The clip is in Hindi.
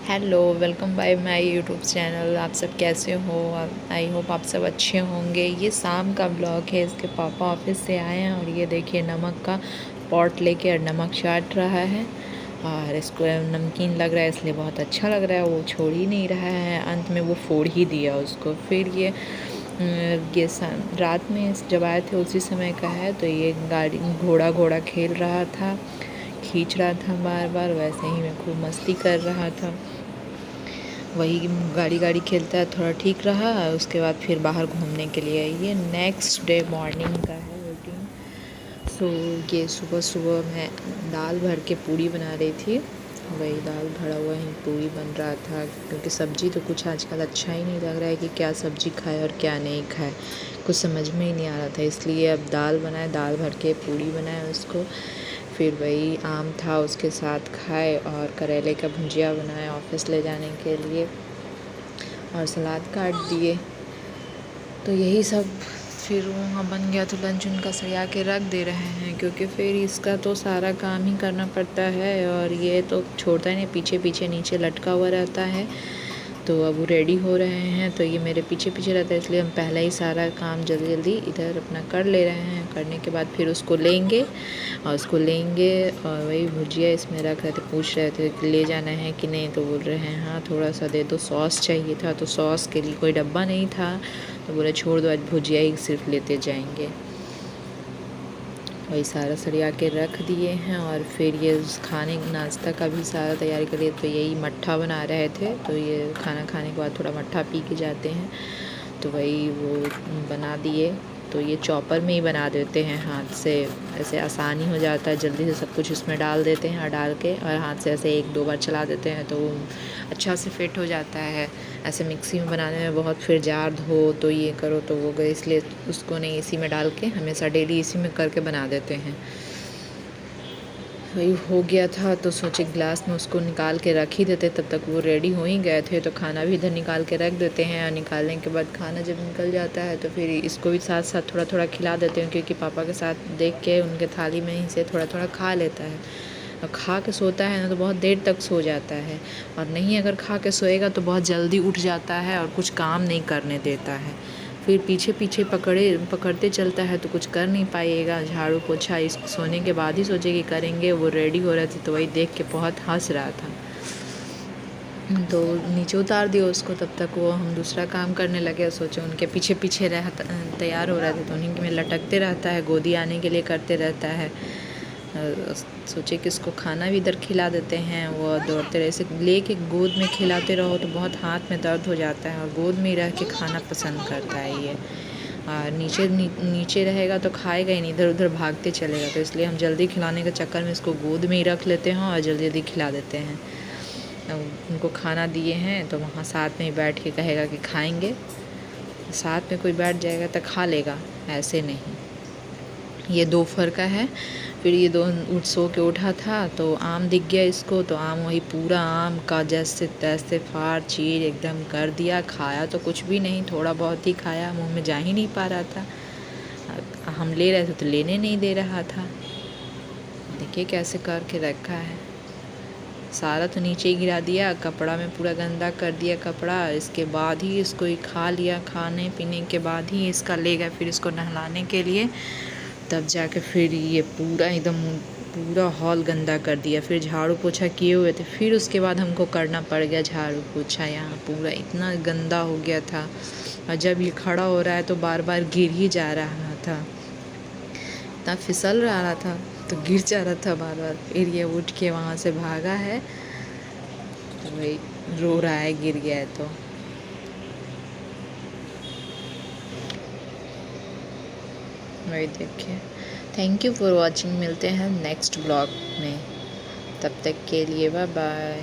Hello, welcome by my YouTube channel. आप सब कैसे हो? आई होप आप सब अच्छे होंगे। ये शाम का ब्लॉग है। इसके पापा ऑफिस से आए हैं और ये देखिए नमक का पॉट लेके और नमक चाट रहा है और इसको नमकीन लग रहा है इसलिए बहुत अच्छा लग रहा है। वो छोड़ ही नहीं रहा है, अंत में वो फोड़ ही दिया उसको। फिर ये रात में जब आए थे उसी समय का है, तो ये गाड़ी घोड़ा घोड़ा खेल रहा था, खींच रहा था बार बार। वैसे ही मैं खूब मस्ती कर रहा था। वही गाड़ी गाड़ी खेलता है, थोड़ा ठीक रहा। उसके बाद फिर बाहर घूमने के लिए। ये नेक्स्ट डे मॉर्निंग का है रूटीन। ये सुबह सुबह मैं दाल भर के पूड़ी बना रही थी। वही दाल भरा हुआ ही पूड़ी बन रहा था, क्योंकि सब्ज़ी तो कुछ आजकल अच्छा ही नहीं लग रहा है कि क्या सब्ज़ी खाए और क्या नहीं खाए, कुछ समझ में ही नहीं आ रहा था। इसलिए अब दाल बनाए, दाल भर के पूड़ी बनाए उसको। फिर वही आम था उसके साथ खाए और करेले का भुजिया बनाया ऑफिस ले जाने के लिए और सलाद काट दिए। तो यही सब फिर वहाँ बन गया। तो लंच उनका सरिया के रख दे रहे हैं, क्योंकि फिर इसका तो सारा काम ही करना पड़ता है और ये तो छोड़ता ही नहीं, पीछे पीछे नीचे लटका हुआ रहता है। तो अब वो रेडी हो रहे हैं, तो ये मेरे पीछे पीछे रहता है, इसलिए हम पहले ही सारा काम जल्दी जल्दी इधर अपना कर ले रहे हैं। करने के बाद फिर उसको लेंगे और वही भुजिया इसमें रख रहे थे। पूछ रहे थे कि ले जाना है कि नहीं, तो बोल रहे हैं हाँ थोड़ा सा दे दो, सॉस चाहिए था। तो सॉस के लिए कोई डब्बा नहीं था, तो बोले छोड़ दो, आज भुजिया ही सिर्फ लेते जाएंगे। वही सारा सरिया के रख दिए हैं और फिर ये खाने नाश्ता का भी सारा तैयारी कर लिए। तो यही मट्ठा बना रहे थे, तो ये खाना खाने के बाद थोड़ा मट्ठा पी के जाते हैं, तो वही वो बना दिए। तो ये चॉपर में ही बना देते हैं हाथ से, ऐसे आसानी हो जाता है, जल्दी से सब कुछ उसमें डाल देते हैं और डाल के और हाथ से ऐसे एक दो बार चला देते हैं तो अच्छा से फिट हो जाता है। ऐसे मिक्सी में बनाने में बहुत फिर जार धो, तो ये करो तो वो गए, इसलिए उसको नहीं, इसी में डाल के हमेशा डेली इसी में करके बना देते हैं। वही हो गया था, तो सोचे गिलास में उसको निकाल के रख ही देते, तब तक वो रेडी हो ही गए थे। तो खाना भी इधर निकाल के रख देते हैं और निकालने के बाद खाना जब निकल जाता है तो फिर इसको भी साथ साथ थोड़ा थोड़ा खिला देते हैं, क्योंकि पापा के साथ देख के उनके थाली में ही से थोड़ा थोड़ा खा लेता है। और खा के सोता है ना तो बहुत देर तक सो जाता है, और नहीं अगर खा के सोएगा तो बहुत जल्दी उठ जाता है और कुछ काम नहीं करने देता है। फिर पीछे पीछे पकड़ते चलता है, तो कुछ कर नहीं पाइएगा। झाड़ू पोछा इस सोने के बाद ही सोचे कि करेंगे। वो रेडी हो रहे थे, तो वही देख के बहुत हंस रहा था, तो नीचे उतार दिया उसको। तब तक वो हम दूसरा काम करने लगे। सोचे उनके पीछे पीछे तैयार हो रहे थे, तो उन्हीं में लटकते रहता है, गोदी आने के लिए करते रहता है। सोचे कि इसको खाना भी इधर खिला देते हैं। वो दौड़ते रहे, ऐसे ले के गोद में खिलाते रहो तो बहुत हाथ में दर्द हो जाता है, और गोद में ही रह के खाना पसंद करता है ये। और नीचे रहेगा तो खाएगा ही नहीं, इधर उधर भागते चलेगा। तो इसलिए हम जल्दी खिलाने के चक्कर में इसको गोद में ही रख लेते हैं और जल्दी जल्दी खिला देते हैं। उनको खाना दिए हैं तो वहाँ साथ में ही बैठ के कहेगा कि खाएंगे, साथ में कोई बैठ जाएगा तो खा लेगा, ऐसे नहीं। ये दोपहर का है। फिर ये सो के उठा था तो आम दिख गया इसको, तो आम वही पूरा आम का जैसे तैसे फाड़ चीर एकदम कर दिया। खाया तो कुछ भी नहीं, थोड़ा बहुत ही खाया, मुंह में जा ही नहीं पा रहा था। हम ले रहे थे तो लेने नहीं दे रहा था। देखिए कैसे करके रखा है, सारा तो नीचे ही गिरा दिया, कपड़ा में पूरा गंदा कर दिया कपड़ा। इसके बाद ही इसको ही खा लिया, खाने पीने के बाद ही इसका ले गए फिर इसको नहलाने के लिए। तब जाके फिर ये पूरा हॉल गंदा कर दिया। फिर झाड़ू पोछा किए हुए थे, फिर उसके बाद हमको करना पड़ गया झाड़ू पोछा। यहाँ पूरा इतना गंदा हो गया था, और जब ये खड़ा हो रहा है तो बार बार गिर ही जा रहा था, इतना फिसल रहा था तो गिर जा रहा था बार बार। फिर ये उठ के वहाँ से भागा है, तो वही रो रहा है गिर गया है तो। वही देखिए। Thank you for watching. मिलते हैं नेक्स्ट ब्लॉग में, तब तक के लिए बाय बाय।